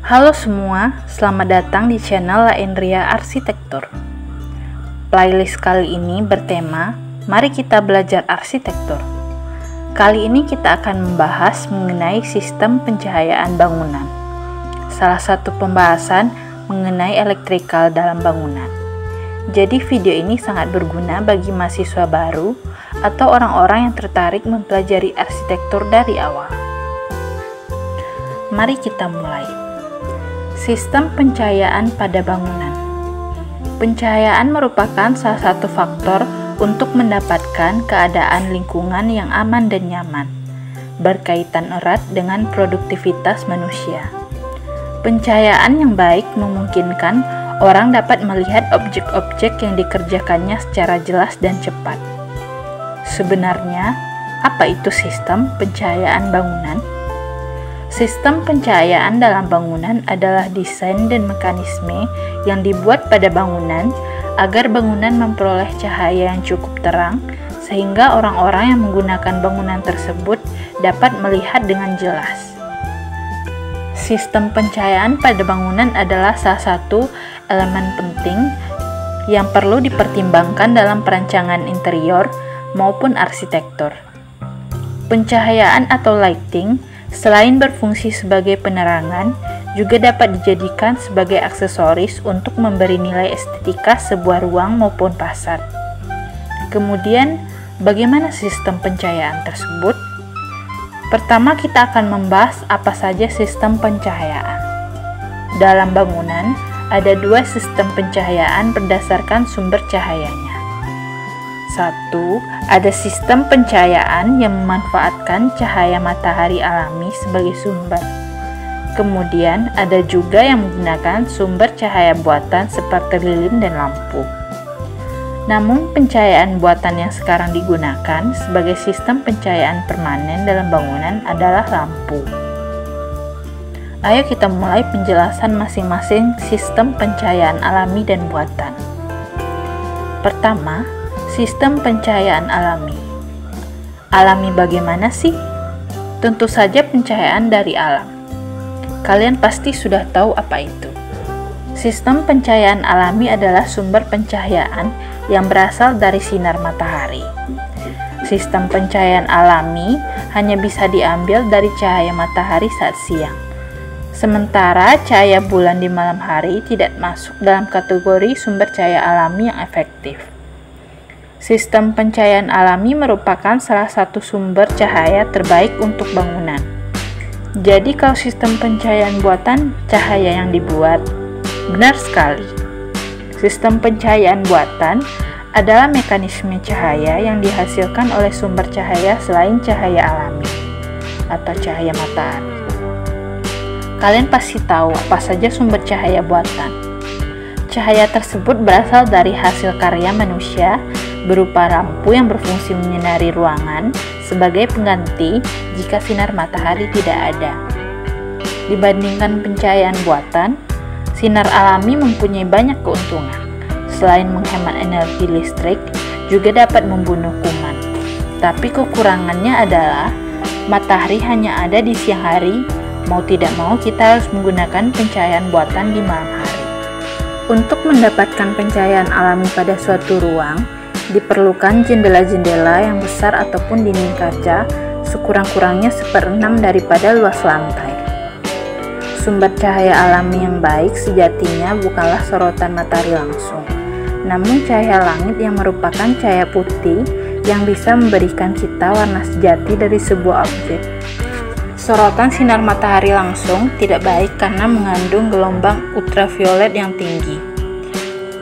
Halo semua, selamat datang di channel Laendria Arsitektur. Playlist kali ini bertema, mari kita belajar arsitektur. Kali ini kita akan membahas mengenai sistem pencahayaan bangunan. Salah satu pembahasan mengenai elektrikal dalam bangunan. Jadi video ini sangat berguna bagi mahasiswa baru atau orang-orang yang tertarik mempelajari arsitektur dari awal. Mari kita mulai. Sistem pencahayaan pada bangunan. Pencahayaan merupakan salah satu faktor untuk mendapatkan keadaan lingkungan yang aman dan nyaman, berkaitan erat dengan produktivitas manusia. Pencahayaan yang baik memungkinkan orang dapat melihat objek-objek yang dikerjakannya secara jelas dan cepat. Sebenarnya, apa itu sistem pencahayaan bangunan? Sistem pencahayaan dalam bangunan adalah desain dan mekanisme yang dibuat pada bangunan agar bangunan memperoleh cahaya yang cukup terang sehingga orang-orang yang menggunakan bangunan tersebut dapat melihat dengan jelas. Sistem pencahayaan pada bangunan adalah salah satu elemen penting yang perlu dipertimbangkan dalam perancangan interior maupun arsitektur. Pencahayaan atau lighting selain berfungsi sebagai penerangan, juga dapat dijadikan sebagai aksesoris untuk memberi nilai estetika sebuah ruang maupun fasad. Kemudian, bagaimana sistem pencahayaan tersebut? Pertama, kita akan membahas apa saja sistem pencahayaan. Dalam bangunan, ada dua sistem pencahayaan berdasarkan sumber cahayanya. Satu, ada sistem pencahayaan yang memanfaatkan cahaya matahari alami sebagai sumber. Kemudian, ada juga yang menggunakan sumber cahaya buatan seperti lilin dan lampu. Namun, pencahayaan buatan yang sekarang digunakan sebagai sistem pencahayaan permanen dalam bangunan adalah lampu. Ayo kita mulai penjelasan masing-masing sistem pencahayaan alami dan buatan. Pertama, sistem pencahayaan alami. Alami bagaimana sih? Tentu saja pencahayaan dari alam. Kalian pasti sudah tahu apa itu. Sistem pencahayaan alami adalah sumber pencahayaan yang berasal dari sinar matahari. Sistem pencahayaan alami hanya bisa diambil dari cahaya matahari saat siang. Sementara cahaya bulan di malam hari tidak masuk dalam kategori sumber cahaya alami yang efektif. Sistem pencahayaan alami merupakan salah satu sumber cahaya terbaik untuk bangunan. Jadi kalau sistem pencahayaan buatan, cahaya yang dibuat. Benar sekali. Sistem pencahayaan buatan adalah mekanisme cahaya yang dihasilkan oleh sumber cahaya selain cahaya alami atau cahaya matahari. Kalian pasti tahu apa saja sumber cahaya buatan. Cahaya tersebut berasal dari hasil karya manusia berupa lampu yang berfungsi menyinari ruangan sebagai pengganti jika sinar matahari tidak ada. Dibandingkan pencahayaan buatan, sinar alami mempunyai banyak keuntungan. Selain menghemat energi listrik, juga dapat membunuh kuman. Tapi kekurangannya adalah matahari hanya ada di siang hari, mau tidak mau kita harus menggunakan pencahayaan buatan di malam hari. Untuk mendapatkan pencahayaan alami pada suatu ruang, diperlukan jendela-jendela yang besar ataupun dinding kaca sekurang-kurangnya 1/6 daripada luas lantai. Sumber cahaya alami yang baik sejatinya bukanlah sorotan matahari langsung, namun cahaya langit yang merupakan cahaya putih yang bisa memberikan kita warna sejati dari sebuah objek. Sorotan sinar matahari langsung tidak baik karena mengandung gelombang ultraviolet yang tinggi.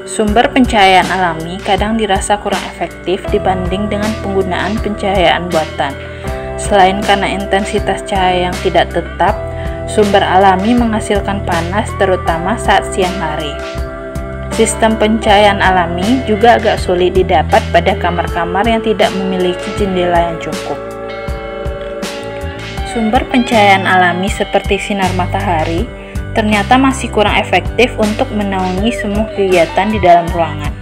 Sumber pencahayaan alami kadang dirasa kurang efektif dibanding dengan penggunaan pencahayaan buatan. Selain karena intensitas cahaya yang tidak tetap, sumber alami menghasilkan panas terutama saat siang hari. Sistem pencahayaan alami juga agak sulit didapat pada kamar-kamar yang tidak memiliki jendela yang cukup. Sumber pencahayaan alami seperti sinar matahari ternyata masih kurang efektif untuk menaungi semua kegiatan di dalam ruangan,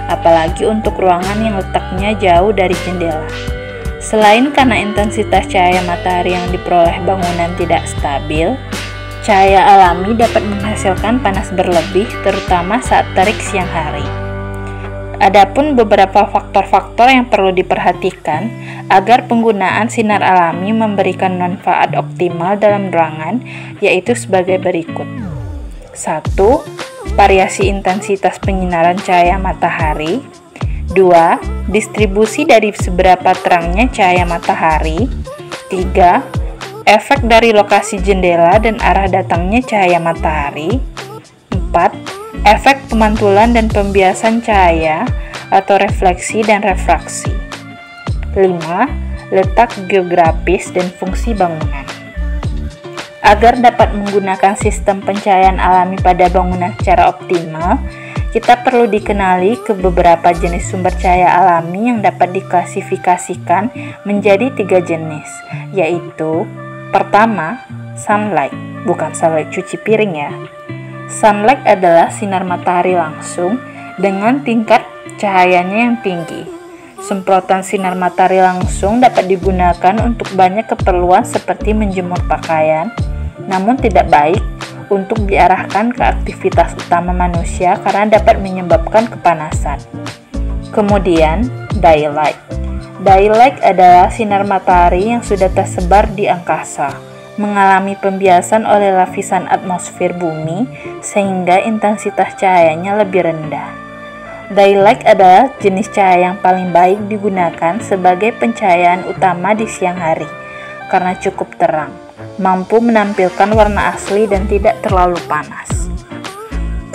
apalagi untuk ruangan yang letaknya jauh dari jendela. Selain karena intensitas cahaya matahari yang diperoleh bangunan tidak stabil, Cahaya alami dapat menghasilkan panas berlebih, terutama saat terik siang hari. Adapun beberapa faktor-faktor yang perlu diperhatikan agar penggunaan sinar alami memberikan manfaat optimal dalam ruangan, yaitu sebagai berikut. 1. Variasi intensitas penyinaran cahaya matahari. 2. Distribusi dari seberapa terangnya cahaya matahari. 3. Efek dari lokasi jendela dan arah datangnya cahaya matahari. 4. Efek pemantulan dan pembiasan cahaya atau refleksi dan refraksi. 5. Letak geografis dan fungsi bangunan. Agar dapat menggunakan sistem pencahayaan alami pada bangunan secara optimal, kita perlu dikenali ke beberapa jenis sumber cahaya alami yang dapat diklasifikasikan menjadi 3 jenis, yaitu pertama, sunlight, bukan sunlight cuci piring ya. Sunlight adalah sinar matahari langsung dengan tingkat cahayanya yang tinggi. Semprotan sinar matahari langsung dapat digunakan untuk banyak keperluan seperti menjemur pakaian, namun tidak baik untuk diarahkan ke aktivitas utama manusia karena dapat menyebabkan kepanasan. Kemudian, daylight. Daylight adalah sinar matahari yang sudah tersebar di angkasa, mengalami pembiasan oleh lapisan atmosfer bumi sehingga intensitas cahayanya lebih rendah. Daylight adalah jenis cahaya yang paling baik digunakan sebagai pencahayaan utama di siang hari karena cukup terang, mampu menampilkan warna asli dan tidak terlalu panas.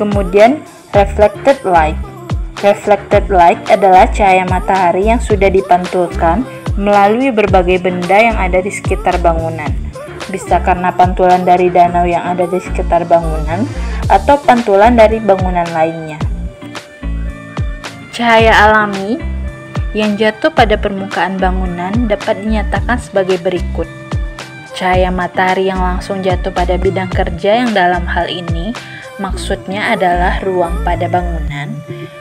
Kemudian, reflected light. Reflected light adalah cahaya matahari yang sudah dipantulkan melalui berbagai benda yang ada di sekitar bangunan. Bisa karena pantulan dari danau yang ada di sekitar bangunan atau pantulan dari bangunan lainnya. Cahaya alami yang jatuh pada permukaan bangunan dapat dinyatakan sebagai berikut. Cahaya matahari yang langsung jatuh pada bidang kerja yang dalam hal ini maksudnya adalah ruang pada bangunan.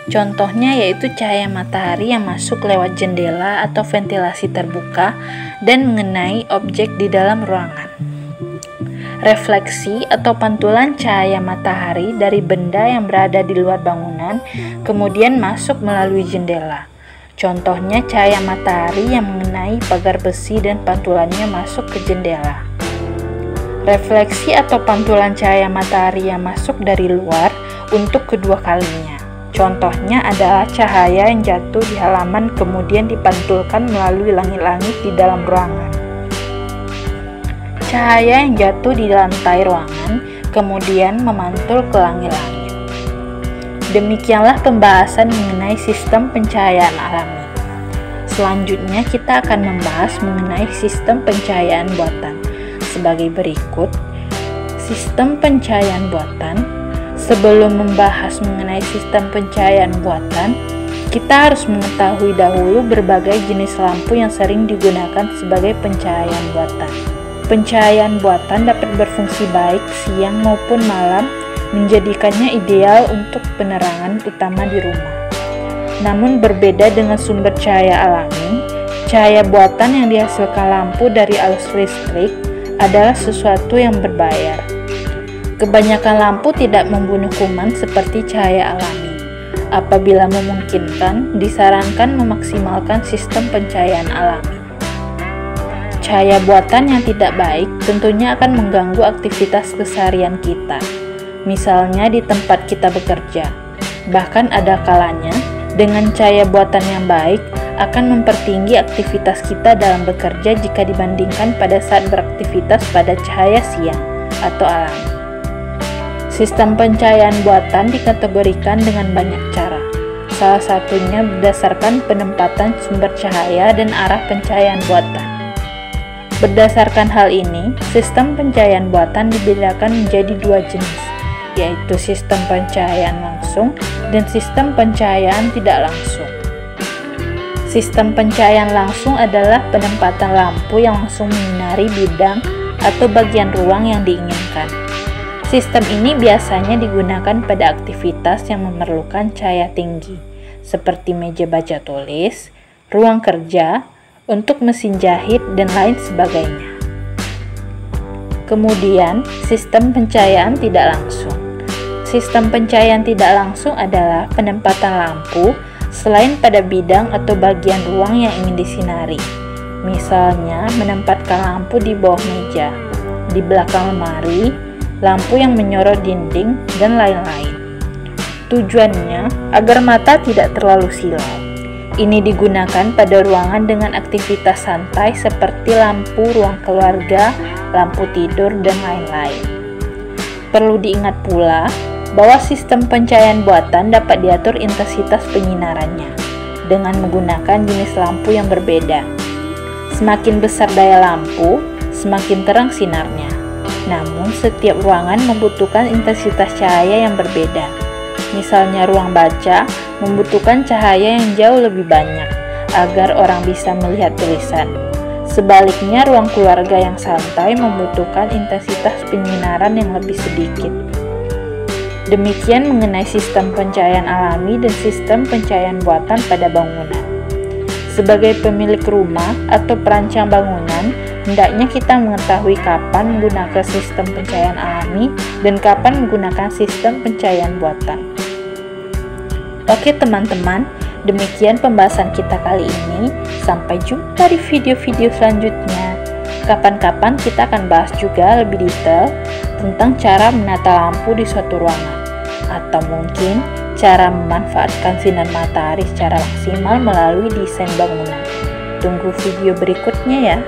Contohnya yaitu cahaya matahari yang masuk lewat jendela atau ventilasi terbuka dan mengenai objek di dalam ruangan. Refleksi atau pantulan cahaya matahari dari benda yang berada di luar bangunan kemudian masuk melalui jendela. Contohnya cahaya matahari yang mengenai pagar besi dan pantulannya masuk ke jendela. Refleksi atau pantulan cahaya matahari yang masuk dari luar untuk kedua kalinya. Contohnya adalah cahaya yang jatuh di halaman kemudian dipantulkan melalui langit-langit di dalam ruangan. Cahaya yang jatuh di lantai ruangan kemudian memantul ke langit-langit. Demikianlah pembahasan mengenai sistem pencahayaan alami. Selanjutnya kita akan membahas mengenai sistem pencahayaan buatan. Sebagai berikut, sistem pencahayaan buatan. Sebelum membahas mengenai sistem pencahayaan buatan, kita harus mengetahui dahulu berbagai jenis lampu yang sering digunakan sebagai pencahayaan buatan. Pencahayaan buatan dapat berfungsi baik siang maupun malam, menjadikannya ideal untuk penerangan utama di rumah. Namun berbeda dengan sumber cahaya alami, cahaya buatan yang dihasilkan lampu dari arus listrik adalah sesuatu yang berbayar. Kebanyakan lampu tidak membunuh kuman seperti cahaya alami. Apabila memungkinkan, disarankan memaksimalkan sistem pencahayaan alami. Cahaya buatan yang tidak baik tentunya akan mengganggu aktivitas keseharian kita, misalnya di tempat kita bekerja. Bahkan ada kalanya, dengan cahaya buatan yang baik akan mempertinggi aktivitas kita dalam bekerja jika dibandingkan pada saat beraktivitas pada cahaya siang atau alami. Sistem pencahayaan buatan dikategorikan dengan banyak cara. Salah satunya berdasarkan penempatan sumber cahaya dan arah pencahayaan buatan. Berdasarkan hal ini, sistem pencahayaan buatan dibedakan menjadi 2 jenis, yaitu sistem pencahayaan langsung dan sistem pencahayaan tidak langsung. Sistem pencahayaan langsung adalah penempatan lampu yang langsung menyinari bidang atau bagian ruang yang diinginkan. Sistem ini biasanya digunakan pada aktivitas yang memerlukan cahaya tinggi, seperti meja baca tulis, ruang kerja, untuk mesin jahit, dan lain sebagainya. Kemudian, sistem pencahayaan tidak langsung. Sistem pencahayaan tidak langsung adalah penempatan lampu selain pada bidang atau bagian ruang yang ingin disinari. Misalnya, menempatkan lampu di bawah meja, di belakang lemari, lampu yang menyorot dinding, dan lain-lain. Tujuannya agar mata tidak terlalu silau. Ini digunakan pada ruangan dengan aktivitas santai seperti lampu ruang keluarga, lampu tidur, dan lain-lain. Perlu diingat pula bahwa sistem pencahayaan buatan dapat diatur intensitas penyinarannya dengan menggunakan jenis lampu yang berbeda. Semakin besar daya lampu, semakin terang sinarnya. Namun, setiap ruangan membutuhkan intensitas cahaya yang berbeda. Misalnya, ruang baca membutuhkan cahaya yang jauh lebih banyak agar orang bisa melihat tulisan. Sebaliknya, ruang keluarga yang santai membutuhkan intensitas penyinaran yang lebih sedikit. Demikian mengenai sistem pencahayaan alami dan sistem pencahayaan buatan pada bangunan. Sebagai pemilik rumah atau perancang bangunan, hendaknya kita mengetahui kapan menggunakan sistem pencahayaan alami dan kapan menggunakan sistem pencahayaan buatan. Oke teman-teman, demikian pembahasan kita kali ini. Sampai jumpa di video-video selanjutnya. Kapan-kapan kita akan bahas juga lebih detail tentang cara menata lampu di suatu ruangan, atau mungkin cara memanfaatkan sinar matahari secara maksimal melalui desain bangunan. Tunggu video berikutnya ya.